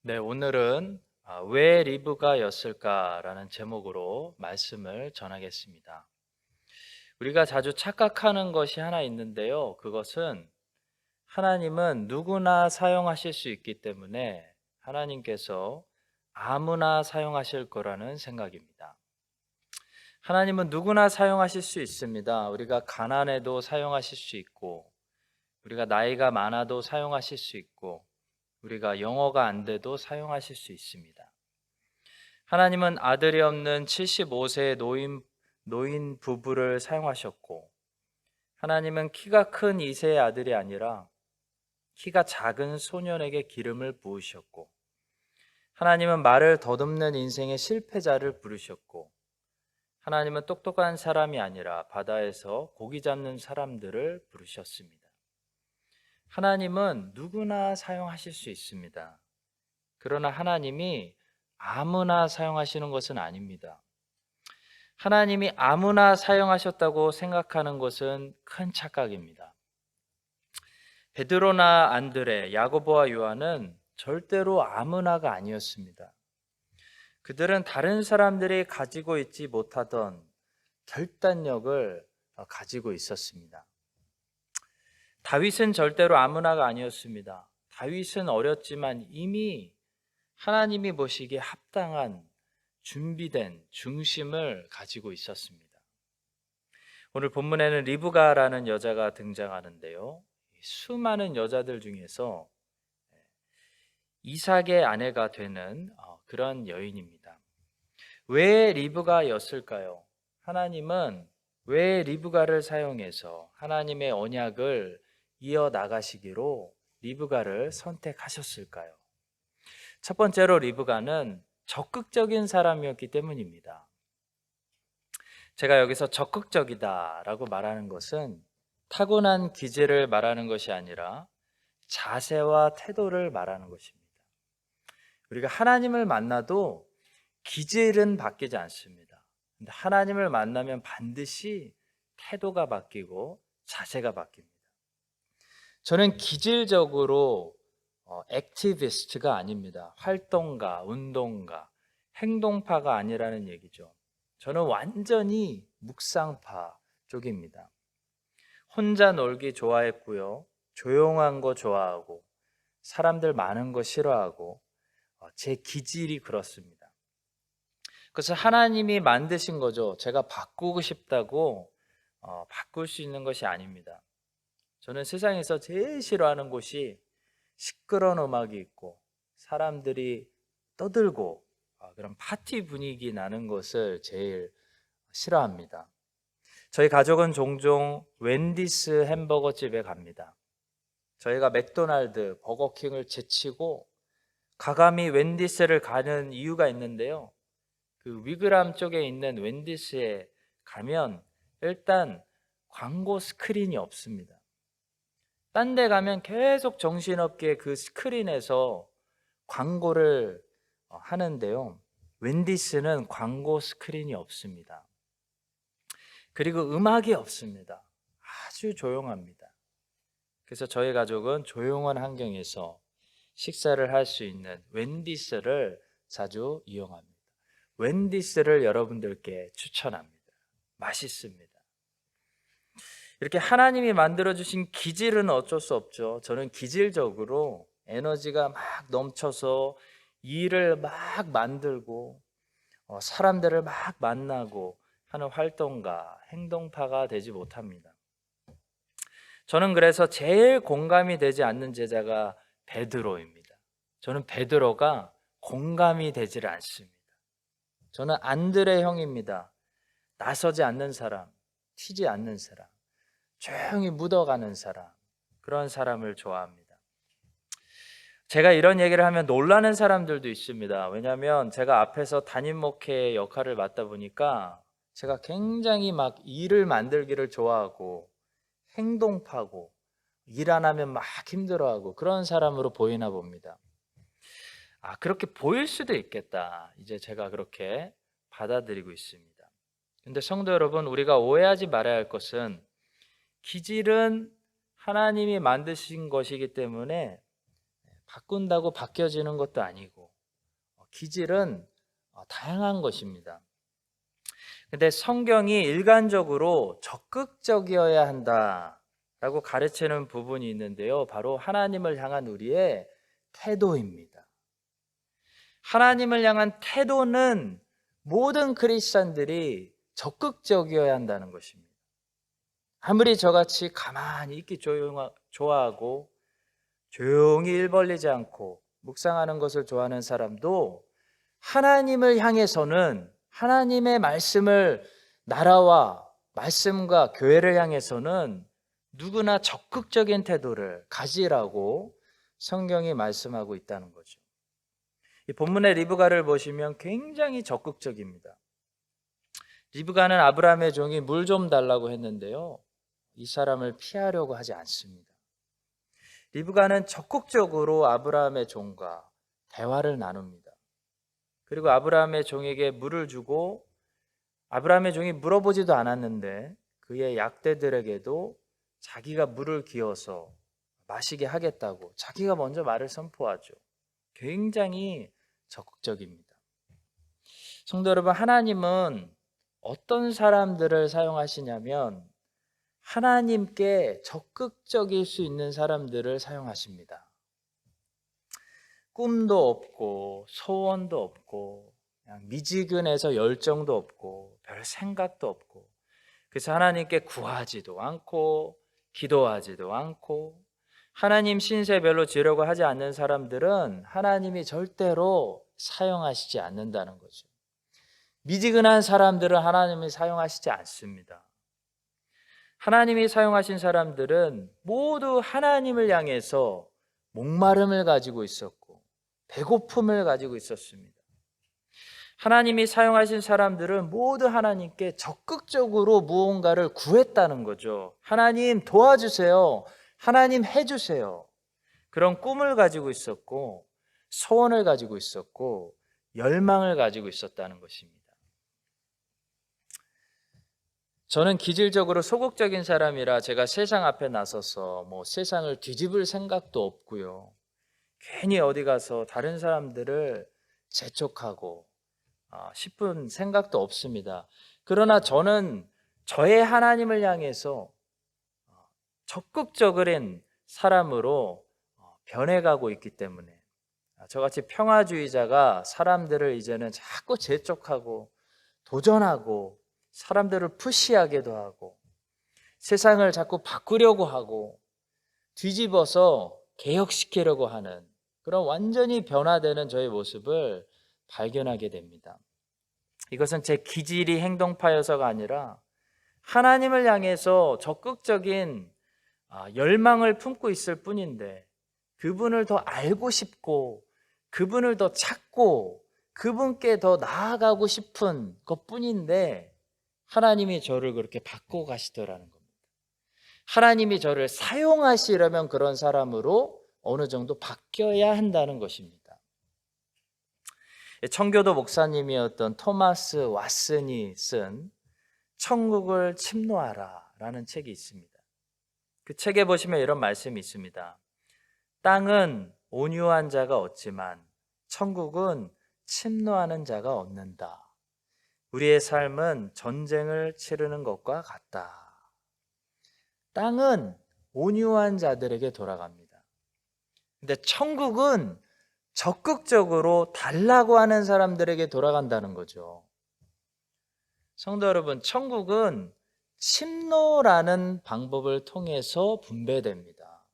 네, 오늘은 왜 리브가였을까라는 제목으로 말씀을 전하겠습니다. 우리가 자주 착각하는 것이 하나 있는데요. 그것은 하나님은 누구나 사용하실 수 있기 때문에 하나님께서 아무나 사용하실 거라는 생각입니다. 하나님은 누구나 사용하실 수 있습니다. 우리가 가난해도 사용하실 수 있고, 우리가 나이가 많아도 사용하실 수 있고, 우리가 영어가 안 돼도 사용하실 수 있습니다. 하나님은 아들이 없는 75세의 노인 부부를 사용하셨고, 하나님은 키가 큰 이세의 아들이 아니라 키가 작은 소년에게 기름을 부으셨고, 하나님은 말을 더듬는 인생의 실패자를 부르셨고, 하나님은 똑똑한 사람이 아니라 바다에서 고기 잡는 사람들을 부르셨습니다. 하나님은 누구나 사용하실 수 있습니다. 그러나 하나님이 아무나 사용하시는 것은 아닙니다. 하나님이 아무나 사용하셨다고 생각하는 것은 큰 착각입니다. 베드로나 안드레, 야고보와 요한은 절대로 아무나가 아니었습니다. 그들은 다른 사람들이 가지고 있지 못하던 결단력을 가지고 있었습니다. 다윗은 절대로 아무나가 아니었습니다. 다윗은 어렸지만 이미 하나님이 보시기에 합당한 준비된 중심을 가지고 있었습니다. 오늘 본문에는 리브가라는 여자가 등장하는데요. 수많은 여자들 중에서 이삭의 아내가 되는 그런 여인입니다. 왜 리브가였을까요? 하나님은 왜 리브가를 사용해서 하나님의 언약을 이어나가시기로 리브가를 선택하셨을까요? 첫 번째로 리브가는 적극적인 사람이었기 때문입니다. 제가 여기서 적극적이다라고 말하는 것은 타고난 기질을 말하는 것이 아니라 자세와 태도를 말하는 것입니다. 우리가 하나님을 만나도 기질은 바뀌지 않습니다. 근데 하나님을 만나면 반드시 태도가 바뀌고 자세가 바뀝니다. 저는 기질적으로 액티비스트가 아닙니다. 활동가, 운동가, 행동파가 아니라는 얘기죠. 저는 완전히 묵상파 쪽입니다. 혼자 놀기 좋아했고요. 조용한 거 좋아하고 사람들 많은 거 싫어하고 제 기질이 그렇습니다. 그래서 하나님이 만드신 거죠. 제가 바꾸고 싶다고 바꿀 수 있는 것이 아닙니다. 저는 세상에서 제일 싫어하는 곳이 시끄러운 음악이 있고 사람들이 떠들고 그런 파티 분위기 나는 것을 제일 싫어합니다. 저희 가족은 종종 웬디스 햄버거 집에 갑니다. 저희가 맥도날드, 버거킹을 제치고 가감히 웬디스를 가는 이유가 있는데요. 그 위그람 쪽에 있는 웬디스에 가면 일단 광고 스크린이 없습니다. 딴 데 가면 계속 정신없게 그 스크린에서 광고를 하는데요. 웬디스는 광고 스크린이 없습니다. 그리고 음악이 없습니다. 아주 조용합니다. 그래서 저희 가족은 조용한 환경에서 식사를 할 수 있는 웬디스를 자주 이용합니다. 웬디스를 여러분들께 추천합니다. 맛있습니다. 이렇게 하나님이 만들어주신 기질은 어쩔 수 없죠. 저는 기질적으로 에너지가 막 넘쳐서 일을 막 만들고 사람들을 막 만나고 하는 활동가, 행동파가 되지 못합니다. 저는 그래서 제일 공감이 되지 않는 제자가 베드로입니다. 저는 베드로가 공감이 되지를 않습니다. 저는 안드레 형입니다. 나서지 않는 사람, 튀지 않는 사람, 조용히 묻어가는 사람, 그런 사람을 좋아합니다. 제가 이런 얘기를 하면 놀라는 사람들도 있습니다. 왜냐하면 제가 앞에서 담임 목회 역할을 맡다 보니까 제가 굉장히 막 일을 만들기를 좋아하고 행동파고 일 안 하면 막 힘들어하고 그런 사람으로 보이나 봅니다. 그렇게 보일 수도 있겠다. 이제 제가 그렇게 받아들이고 있습니다. 근데 성도 여러분, 우리가 오해하지 말아야 할 것은 기질은 하나님이 만드신 것이기 때문에 바꾼다고 바뀌어지는 것도 아니고 기질은 다양한 것입니다. 근데 성경이 일관적으로 적극적이어야 한다라고 가르치는 부분이 있는데요. 바로 하나님을 향한 우리의 태도입니다. 하나님을 향한 태도는 모든 크리스찬들이 적극적이어야 한다는 것입니다. 아무리 저같이 가만히 있기 좋아하고 조용히 일 벌리지 않고 묵상하는 것을 좋아하는 사람도 하나님을 향해서는 하나님의 말씀을 나라와 말씀과 교회를 향해서는 누구나 적극적인 태도를 가지라고 성경이 말씀하고 있다는 거죠. 이 본문의 리브가를 보시면 굉장히 적극적입니다. 리브가는 아브라함의 종이 물 좀 달라고 했는데요, 이 사람을 피하려고 하지 않습니다. 리브가는 적극적으로 아브라함의 종과 대화를 나눕니다. 그리고 아브라함의 종에게 물을 주고 아브라함의 종이 물어보지도 않았는데 그의 약대들에게도 자기가 물을 기어서 마시게 하겠다고 자기가 먼저 말을 선포하죠. 굉장히 적극적입니다. 성도 여러분, 하나님은 어떤 사람들을 사용하시냐면 하나님께 적극적일 수 있는 사람들을 사용하십니다. 꿈도 없고 소원도 없고 그냥 미지근해서 열정도 없고 별 생각도 없고, 그래서 하나님께 구하지도 않고 기도하지도 않고 하나님 신세 별로 지려고 하지 않는 사람들은 하나님이 절대로 사용하시지 않는다는 거죠. 미지근한 사람들은 하나님이 사용하시지 않습니다. 하나님이 사용하신 사람들은 모두 하나님을 향해서 목마름을 가지고 있었고 배고픔을 가지고 있었습니다. 하나님이 사용하신 사람들은 모두 하나님께 적극적으로 무언가를 구했다는 거죠. 하나님 도와주세요. 하나님 해주세요. 그런 꿈을 가지고 있었고 소원을 가지고 있었고 열망을 가지고 있었다는 것입니다. 저는 기질적으로 소극적인 사람이라 제가 세상 앞에 나서서 세상을 뒤집을 생각도 없고요, 괜히 어디 가서 다른 사람들을 재촉하고 싶은 생각도 없습니다. 그러나 저는 저의 하나님을 향해서 적극적인 사람으로 변해가고 있기 때문에, 저같이 평화주의자가 사람들을 이제는 자꾸 재촉하고 도전하고 사람들을 푸시하게도 하고 세상을 자꾸 바꾸려고 하고 뒤집어서 개혁시키려고 하는 그런 완전히 변화되는 저의 모습을 발견하게 됩니다. 이것은 제 기질이 행동파여서가 아니라 하나님을 향해서 적극적인 열망을 품고 있을 뿐인데, 그분을 더 알고 싶고 그분을 더 찾고 그분께 더 나아가고 싶은 것뿐인데 하나님이 저를 그렇게 바꿔 가시더라는 겁니다. 하나님이 저를 사용하시려면 그런 사람으로 어느 정도 바뀌어야 한다는 것입니다. 청교도 목사님이었던 토마스 왓슨이 쓴 천국을 침노하라 라는 책이 있습니다. 그 책에 보시면 이런 말씀이 있습니다. 땅은 온유한 자가 얻지만 천국은 침노하는 자가 얻는다. 우리의 삶은 전쟁을 치르는 것과 같다. 땅은 온유한 자들에게 돌아갑니다. 근데 천국은 적극적으로 달라고 하는 사람들에게 돌아간다는 거죠. 성도 여러분, 천국은 침노라는 방법을 통해서 분배됩니다.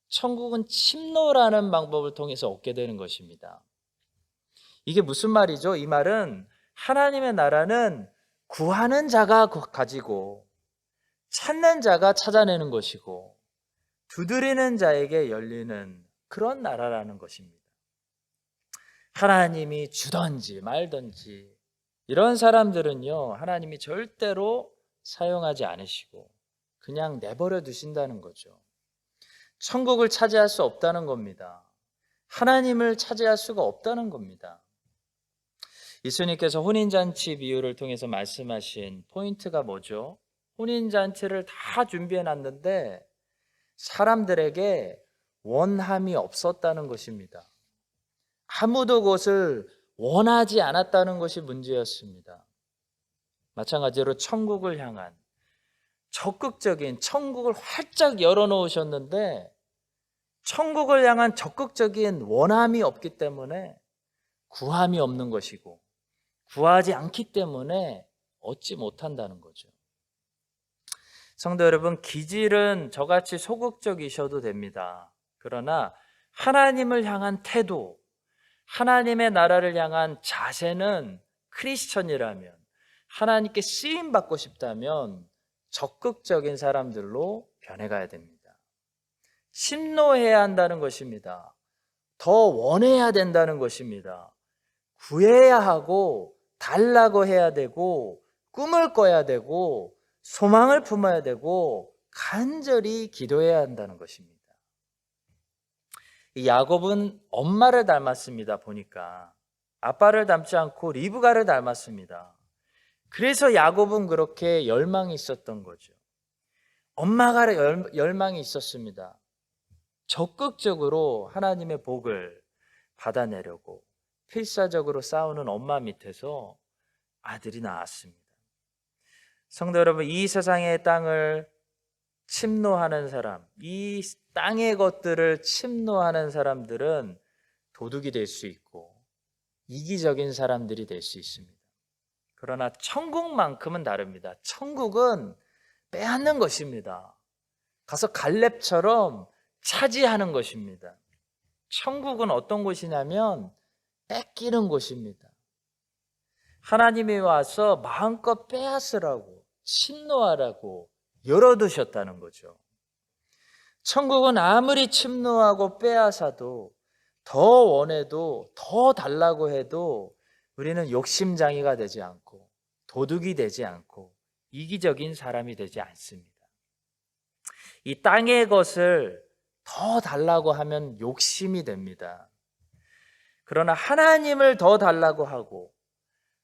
천국은 침노라는 방법을 통해서 얻게 되는 것입니다. 이게 무슨 말이죠? 이 말은 하나님의 나라는 구하는 자가 가지고 찾는 자가 찾아내는 것이고 두드리는 자에게 열리는 그런 나라라는 것입니다. 하나님이 주든지 말든지 이런 사람들은요, 하나님이 절대로 사용하지 않으시고 그냥 내버려 두신다는 거죠. 천국을 차지할 수 없다는 겁니다. 하나님을 차지할 수가 없다는 겁니다. 예수님께서 혼인잔치 비유를 통해서 말씀하신 포인트가 뭐죠? 혼인잔치를 다 준비해 놨는데 사람들에게 원함이 없었다는 것입니다. 아무도 그것을 원하지 않았다는 것이 문제였습니다. 마찬가지로 천국을 향한 적극적인, 천국을 활짝 열어놓으셨는데 천국을 향한 적극적인 원함이 없기 때문에 구함이 없는 것이고, 구하지 않기 때문에 얻지 못한다는 거죠. 성도 여러분, 기질은 저같이 소극적이셔도 됩니다. 그러나 하나님을 향한 태도, 하나님의 나라를 향한 자세는 크리스천이라면, 하나님께 쓰임받고 싶다면 적극적인 사람들로 변해가야 됩니다. 심노해야 한다는 것입니다. 더 원해야 된다는 것입니다. 구해야 하고, 달라고 해야 되고, 꿈을 꿔야 되고, 소망을 품어야 되고, 간절히 기도해야 한다는 것입니다. 이 야곱은 엄마를 닮았습니다. 보니까 아빠를 닮지 않고 리브가를 닮았습니다. 그래서 야곱은 그렇게 열망이 있었던 거죠. 엄마가 열망이 있었습니다. 적극적으로 하나님의 복을 받아내려고 필사적으로 싸우는 엄마 밑에서 아들이 나왔습니다. 성도 여러분, 이 세상의 땅을 침노하는 사람, 이 땅의 것들을 침노하는 사람들은 도둑이 될 수 있고 이기적인 사람들이 될 수 있습니다. 그러나 천국만큼은 다릅니다. 천국은 빼앗는 것입니다. 가서 갈렙처럼 차지하는 것입니다. 천국은 어떤 곳이냐면 뺏기는 곳입니다. 하나님이 와서 마음껏 빼앗으라고, 침노하라고 열어두셨다는 거죠. 천국은 아무리 침노하고 빼앗아도, 더 원해도, 더 달라고 해도 우리는 욕심장이가 되지 않고, 도둑이 되지 않고, 이기적인 사람이 되지 않습니다. 이 땅의 것을 더 달라고 하면 욕심이 됩니다. 그러나 하나님을 더 달라고 하고,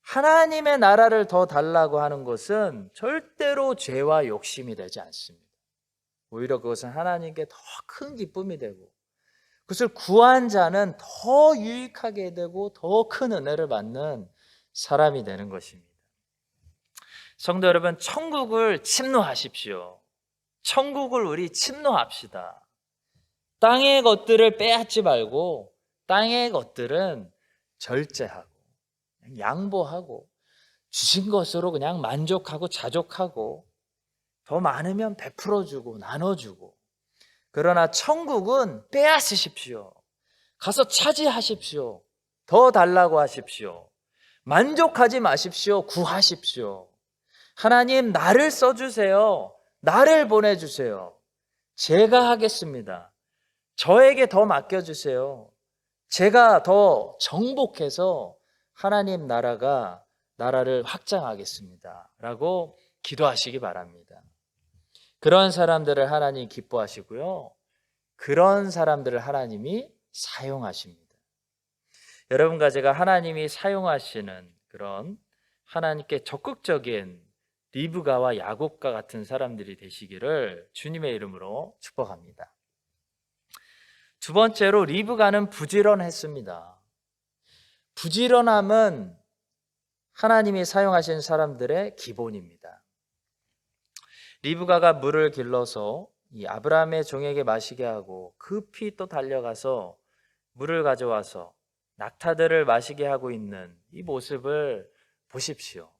하나님의 나라를 더 달라고 하는 것은 절대로 죄와 욕심이 되지 않습니다. 오히려 그것은 하나님께 더 큰 기쁨이 되고, 그것을 구한 자는 더 유익하게 되고 더 큰 은혜를 받는 사람이 되는 것입니다. 성도 여러분, 천국을 침노하십시오. 천국을 우리 침노합시다. 땅의 것들을 빼앗지 말고 땅의 것들은 절제하고 양보하고 주신 것으로 그냥 만족하고 자족하고, 더 많으면 베풀어주고 나눠주고. 그러나 천국은 빼앗으십시오. 가서 차지하십시오. 더 달라고 하십시오. 만족하지 마십시오. 구하십시오. 하나님, 나를 써주세요. 나를 보내주세요. 제가 하겠습니다. 저에게 더 맡겨주세요. 제가 더 정복해서 하나님 나라를 확장하겠습니다. 라고 기도하시기 바랍니다. 그런 사람들을 하나님이 기뻐하시고요, 그런 사람들을 하나님이 사용하십니다. 여러분과 제가 하나님이 사용하시는 그런 하나님께 적극적인 리브가와 야곱과 같은 사람들이 되시기를 주님의 이름으로 축복합니다. 두 번째로, 리브가는 부지런했습니다. 부지런함은 하나님이 사용하신 사람들의 기본입니다. 리브가가 물을 길러서 이 아브라함의 종에게 마시게 하고 급히 또 달려가서 물을 가져와서 낙타들을 마시게 하고 있는 이 모습을 보십시오.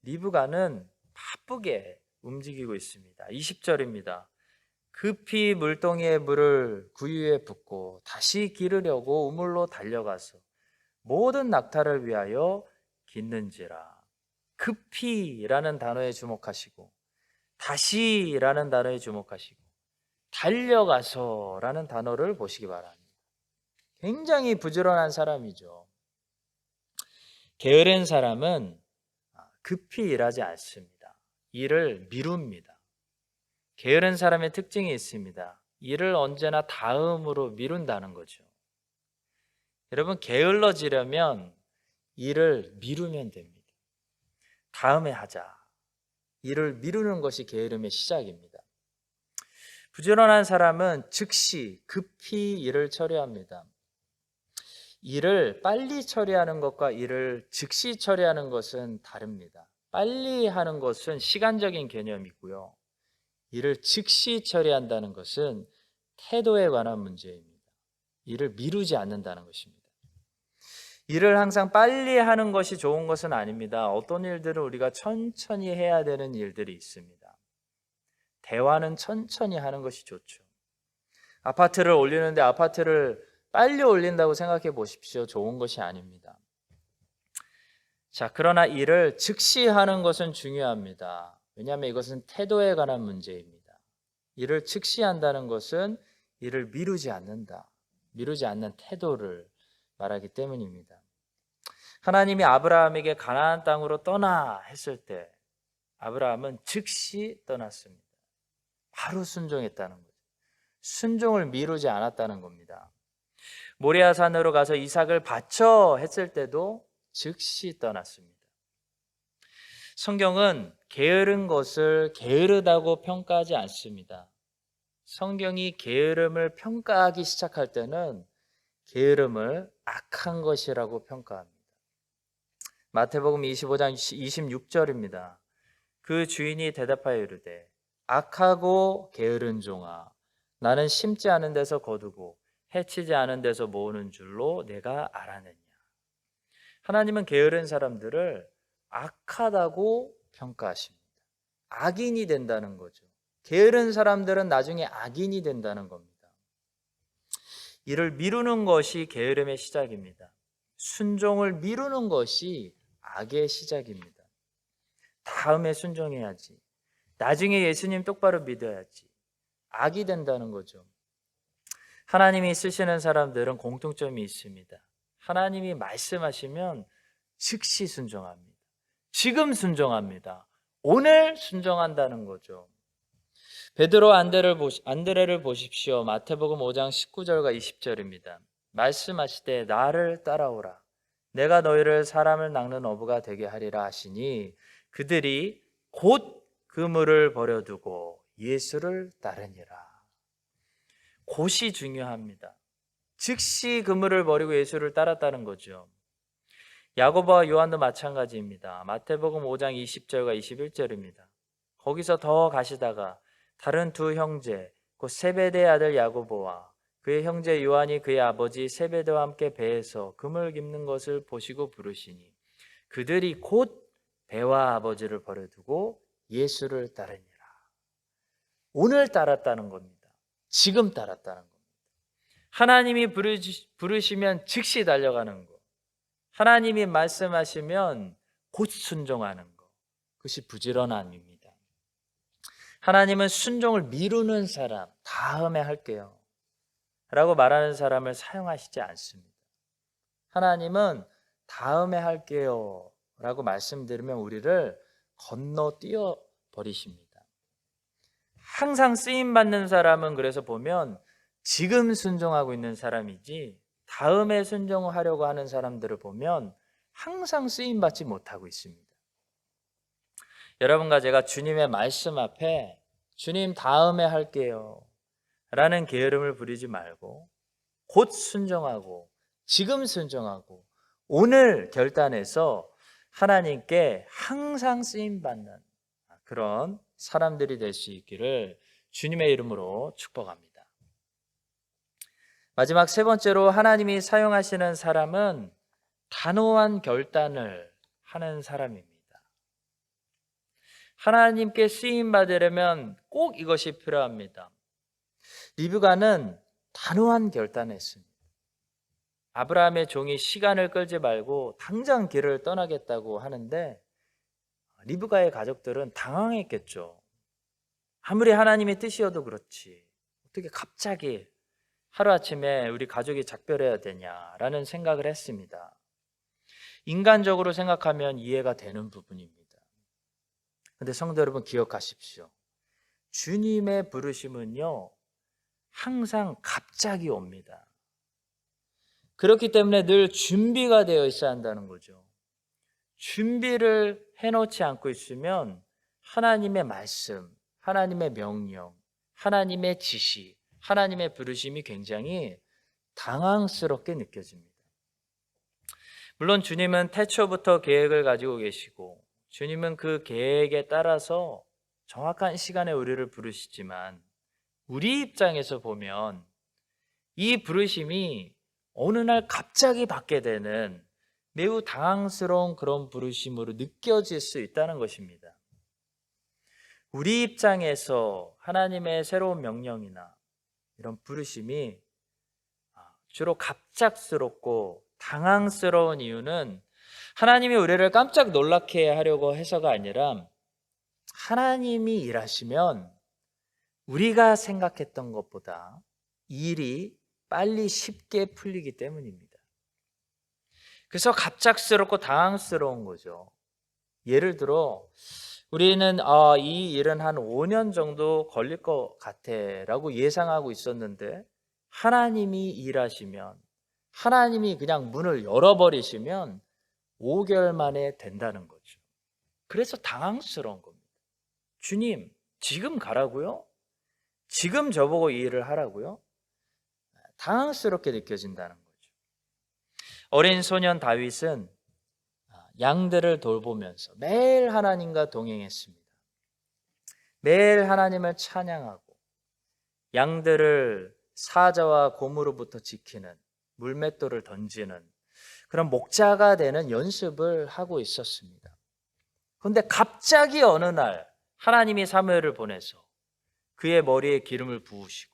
리브가는 바쁘게 움직이고 있습니다. 20절입니다. 급히 물동이에 물을 구유에 붓고 다시 기르려고 우물로 달려가서 모든 낙타를 위하여 깃는지라. 급히라는 단어에 주목하시고, 다시라는 단어에 주목하시고, 달려가서라는 단어를 보시기 바랍니다. 굉장히 부지런한 사람이죠. 게으른 사람은 급히 일하지 않습니다. 일을 미룹니다. 게으른 사람의 특징이 있습니다. 일을 언제나 다음으로 미룬다는 거죠. 여러분, 게을러지려면 일을 미루면 됩니다. 다음에 하자. 일을 미루는 것이 게으름의 시작입니다. 부지런한 사람은 즉시 급히 일을 처리합니다. 일을 빨리 처리하는 것과 일을 즉시 처리하는 것은 다릅니다. 빨리 하는 것은 시간적인 개념이고요. 일을 즉시 처리한다는 것은 태도에 관한 문제입니다. 일을 미루지 않는다는 것입니다. 일을 항상 빨리 하는 것이 좋은 것은 아닙니다. 어떤 일들은 우리가 천천히 해야 되는 일들이 있습니다. 대화는 천천히 하는 것이 좋죠. 아파트를 올리는데 아파트를 빨리 올린다고 생각해 보십시오. 좋은 것이 아닙니다. 자, 그러나 일을 즉시 하는 것은 중요합니다. 왜냐하면 이것은 태도에 관한 문제입니다. 일을 즉시 한다는 것은 일을 미루지 않는다. 미루지 않는 태도를 말하기 때문입니다. 하나님이 아브라함에게 가나안 땅으로 떠나 했을 때 아브라함은 즉시 떠났습니다. 바로 순종했다는 거죠. 순종을 미루지 않았다는 겁니다. 모리아 산으로 가서 이삭을 바쳐 했을 때도 즉시 떠났습니다. 성경은 게으른 것을 게으르다고 평가하지 않습니다. 성경이 게으름을 평가하기 시작할 때는 게으름을 악한 것이라고 평가합니다. 마태복음 25장 26절입니다. 그 주인이 대답하여 이르되 악하고 게으른 종아, 나는 심지 않은 데서 거두고 해치지 않은 데서 모으는 줄로 내가 알아내냐. 하나님은 게으른 사람들을 악하다고 평가하십니다. 악인이 된다는 거죠. 게으른 사람들은 나중에 악인이 된다는 겁니다. 이를 미루는 것이 게으름의 시작입니다. 순종을 미루는 것이 악의 시작입니다. 다음에 순종해야지. 나중에 예수님 똑바로 믿어야지. 악이 된다는 거죠. 하나님이 쓰시는 사람들은 공통점이 있습니다. 하나님이 말씀하시면 즉시 순종합니다. 지금 순종합니다. 오늘 순종한다는 거죠. 베드로 안드레를 보십시오. 마태복음 5장 19절과 20절입니다. 말씀하시되 나를 따라오라. 내가 너희를 사람을 낚는 어부가 되게 하리라 하시니 그들이 곧 그물을 버려두고 예수를 따르니라. 곧이 중요합니다. 즉시 그물을 버리고 예수를 따랐다는 거죠. 야고보와 요한도 마찬가지입니다. 마태복음 5장 20절과 21절입니다. 거기서 더 가시다가 다른 두 형제 곧 세베대의 아들 야고보와 그의 형제 요한이 그의 아버지 세베대와 함께 배에서 그물 깁는 것을 보시고 부르시니 그들이 곧 배와 아버지를 버려두고 예수를 따르니라. 오늘 따랐다는 겁니다. 지금 따랐다는 겁니다. 하나님이 부르시면 즉시 달려가는 것, 하나님이 말씀하시면 곧 순종하는 것, 그것이 부지런함입니다. 하나님은 순종을 미루는 사람, 다음에 할게요 라고 말하는 사람을 사용하시지 않습니다. 하나님은 다음에 할게요 라고 말씀드리면 우리를 건너뛰어 버리십니다. 항상 쓰임받는 사람은 그래서 보면 지금 순종하고 있는 사람이지 다음에 순종하려고 하는 사람들을 보면 항상 쓰임받지 못하고 있습니다. 여러분과 제가 주님의 말씀 앞에 주님 다음에 할게요 라는 게으름을 부리지 말고 곧 순종하고 지금 순종하고 오늘 결단해서 하나님께 항상 쓰임받는 그런 사람들이 될 수 있기를 주님의 이름으로 축복합니다. 마지막 세 번째로 하나님이 사용하시는 사람은 단호한 결단을 하는 사람입니다. 하나님께 쓰임 받으려면 꼭 이것이 필요합니다. 리브가는 단호한 결단을 했습니다. 아브라함의 종이 시간을 끌지 말고 당장 길을 떠나겠다고 하는데 리브가의 가족들은 당황했겠죠. 아무리 하나님의 뜻이어도 그렇지 어떻게 갑자기 하루아침에 우리 가족이 작별해야 되냐라는 생각을 했습니다. 인간적으로 생각하면 이해가 되는 부분입니다. 그런데 성도 여러분 기억하십시오. 주님의 부르심은요 항상 갑자기 옵니다. 그렇기 때문에 늘 준비가 되어 있어야 한다는 거죠. 준비를 해놓지 않고 있으면 하나님의 말씀, 하나님의 명령, 하나님의 지시, 하나님의 부르심이 굉장히 당황스럽게 느껴집니다. 물론 주님은 태초부터 계획을 가지고 계시고 주님은 그 계획에 따라서 정확한 시간에 우리를 부르시지만 우리 입장에서 보면 이 부르심이 어느 날 갑자기 받게 되는 매우 당황스러운 그런 부르심으로 느껴질 수 있다는 것입니다. 우리 입장에서 하나님의 새로운 명령이나 이런 부르심이 주로 갑작스럽고 당황스러운 이유는 하나님이 우리를 깜짝 놀라게 하려고 해서가 아니라 하나님이 일하시면 우리가 생각했던 것보다 일이 빨리 쉽게 풀리기 때문입니다. 그래서 갑작스럽고 당황스러운 거죠. 예를 들어 우리는 이 일은 한 5년 정도 걸릴 것 같아 라고 예상하고 있었는데 하나님이 일하시면, 하나님이 그냥 문을 열어버리시면 5개월 만에 된다는 거죠. 그래서 당황스러운 겁니다. 주님, 지금 가라고요? 지금 저보고 이 일을 하라고요? 당황스럽게 느껴진다는 거죠. 어린 소년 다윗은 양들을 돌보면서 매일 하나님과 동행했습니다. 매일 하나님을 찬양하고 양들을 사자와 곰으로부터 지키는, 물맷돌을 던지는 그런 목자가 되는 연습을 하고 있었습니다. 그런데 갑자기 어느 날 하나님이 사무엘을 보내서 그의 머리에 기름을 부으시고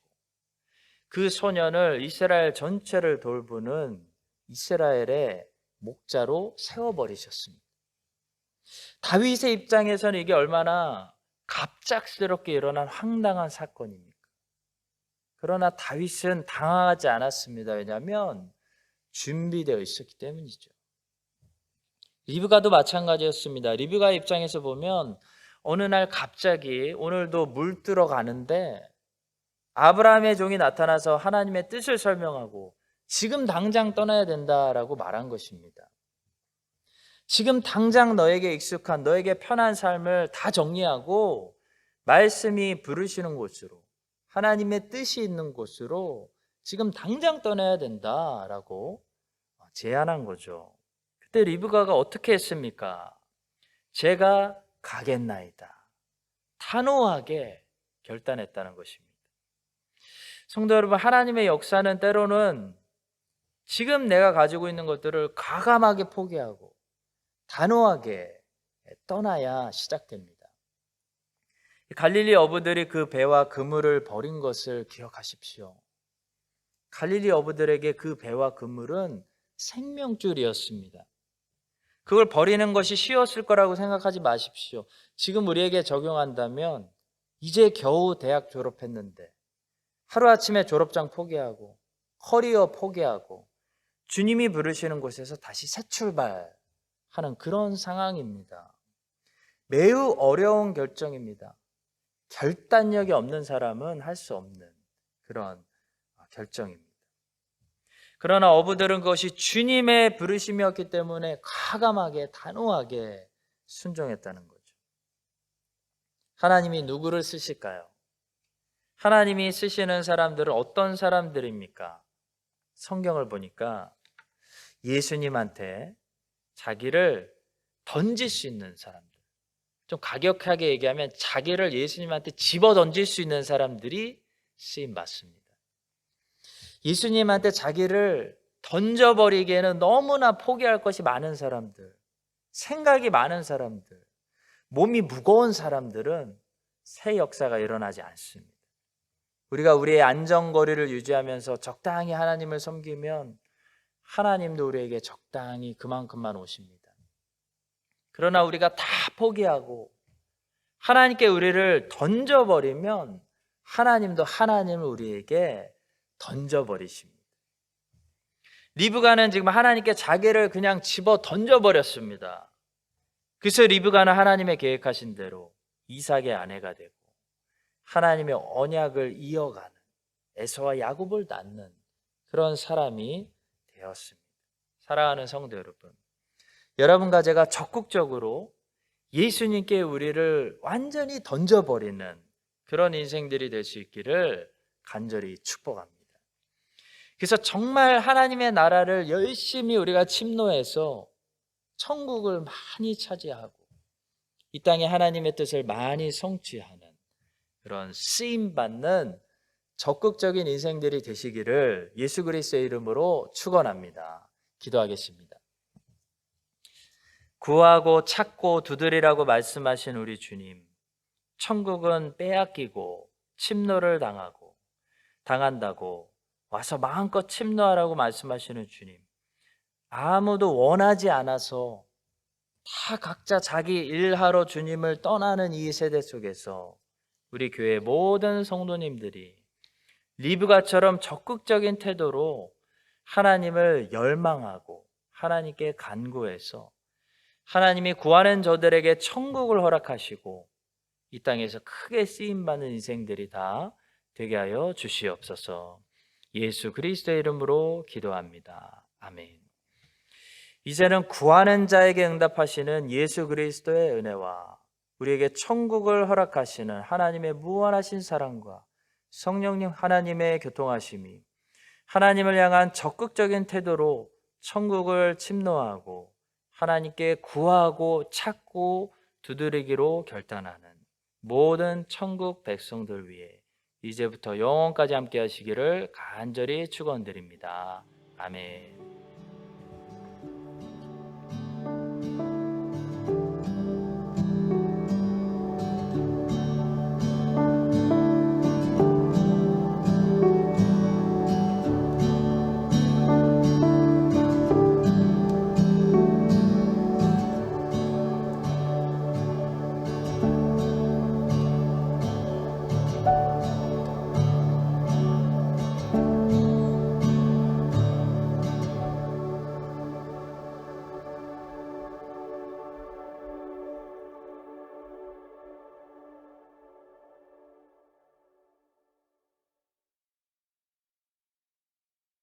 그 소년을 이스라엘 전체를 돌보는 이스라엘의 목자로 세워버리셨습니다. 다윗의 입장에서는 이게 얼마나 갑작스럽게 일어난 황당한 사건입니까? 그러나 다윗은 당황하지 않았습니다. 왜냐하면 준비되어 있었기 때문이죠. 리브가도 마찬가지였습니다. 리브가 입장에서 보면 어느 날 갑자기 오늘도 물 들어가는데 아브라함의 종이 나타나서 하나님의 뜻을 설명하고 지금 당장 떠나야 된다라고 말한 것입니다. 지금 당장 너에게 익숙한, 너에게 편한 삶을 다 정리하고 말씀이 부르시는 곳으로, 하나님의 뜻이 있는 곳으로 지금 당장 떠나야 된다라고 제안한 거죠. 그때 리브가가 어떻게 했습니까? 제가 가겠나이다. 단호하게 결단했다는 것입니다. 성도 여러분, 하나님의 역사는 때로는 지금 내가 가지고 있는 것들을 과감하게 포기하고 단호하게 떠나야 시작됩니다. 갈릴리 어부들이 그 배와 그물을 버린 것을 기억하십시오. 갈릴리 어부들에게 그 배와 그물은 생명줄이었습니다. 그걸 버리는 것이 쉬웠을 거라고 생각하지 마십시오. 지금 우리에게 적용한다면 이제 겨우 대학 졸업했는데 하루아침에 졸업장 포기하고 커리어 포기하고 주님이 부르시는 곳에서 다시 새 출발하는 그런 상황입니다. 매우 어려운 결정입니다. 결단력이 없는 사람은 할 수 없는 그런 결정입니다. 그러나 어부들은 그것이 주님의 부르심이었기 때문에 과감하게 단호하게 순종했다는 거죠. 하나님이 누구를 쓰실까요? 하나님이 쓰시는 사람들은 어떤 사람들입니까? 성경을 보니까 예수님한테 자기를 던질 수 있는 사람들, 좀 가격하게 얘기하면 자기를 예수님한테 집어 던질 수 있는 사람들이 쓰임 받습니다. 예수님한테 자기를 던져버리기에는 너무나 포기할 것이 많은 사람들, 생각이 많은 사람들, 몸이 무거운 사람들은 새 역사가 일어나지 않습니다. 우리가 우리의 안정거리를 유지하면서 적당히 하나님을 섬기면 하나님도 우리에게 적당히 그만큼만 오십니다. 그러나 우리가 다 포기하고 하나님께 우리를 던져버리면 하나님도 하나님을 우리에게 던져버리십니다. 리브가는 지금 하나님께 자기를 그냥 집어 던져버렸습니다. 그래서 리브가는 하나님의 계획하신 대로 이삭의 아내가 되고 하나님의 언약을 이어가는, 에서와 야곱을 낳는 그런 사람이 되었습니다. 사랑하는 성도 여러분, 여러분과 제가 적극적으로 예수님께 우리를 완전히 던져버리는 그런 인생들이 될 수 있기를 간절히 축복합니다. 그래서 정말 하나님의 나라를 열심히 우리가 침노해서 천국을 많이 차지하고 이 땅에 하나님의 뜻을 많이 성취하는 그런 쓰임받는 적극적인 인생들이 되시기를 예수 그리스도의 이름으로 축원합니다. 기도하겠습니다. 구하고 찾고 두드리라고 말씀하신 우리 주님, 천국은 빼앗기고 침노를 당한다고 와서 마음껏 침노하라고 말씀하시는 주님, 아무도 원하지 않아서 다 각자 자기 일하러 주님을 떠나는 이 세대 속에서 우리 교회 모든 성도님들이 리브가처럼 적극적인 태도로 하나님을 열망하고 하나님께 간구해서 하나님이 구하는 저들에게 천국을 허락하시고 이 땅에서 크게 쓰임받는 인생들이 다 되게 하여 주시옵소서. 예수 그리스도의 이름으로 기도합니다. 아멘. 이제는 구하는 자에게 응답하시는 예수 그리스도의 은혜와 우리에게 천국을 허락하시는 하나님의 무한하신 사랑과 성령님 하나님의 교통하심이 하나님을 향한 적극적인 태도로 천국을 침노하고 하나님께 구하고 찾고 두드리기로 결단하는 모든 천국 백성들 위해 이제부터 영원까지 함께 하시기를 간절히 축원드립니다. 아멘.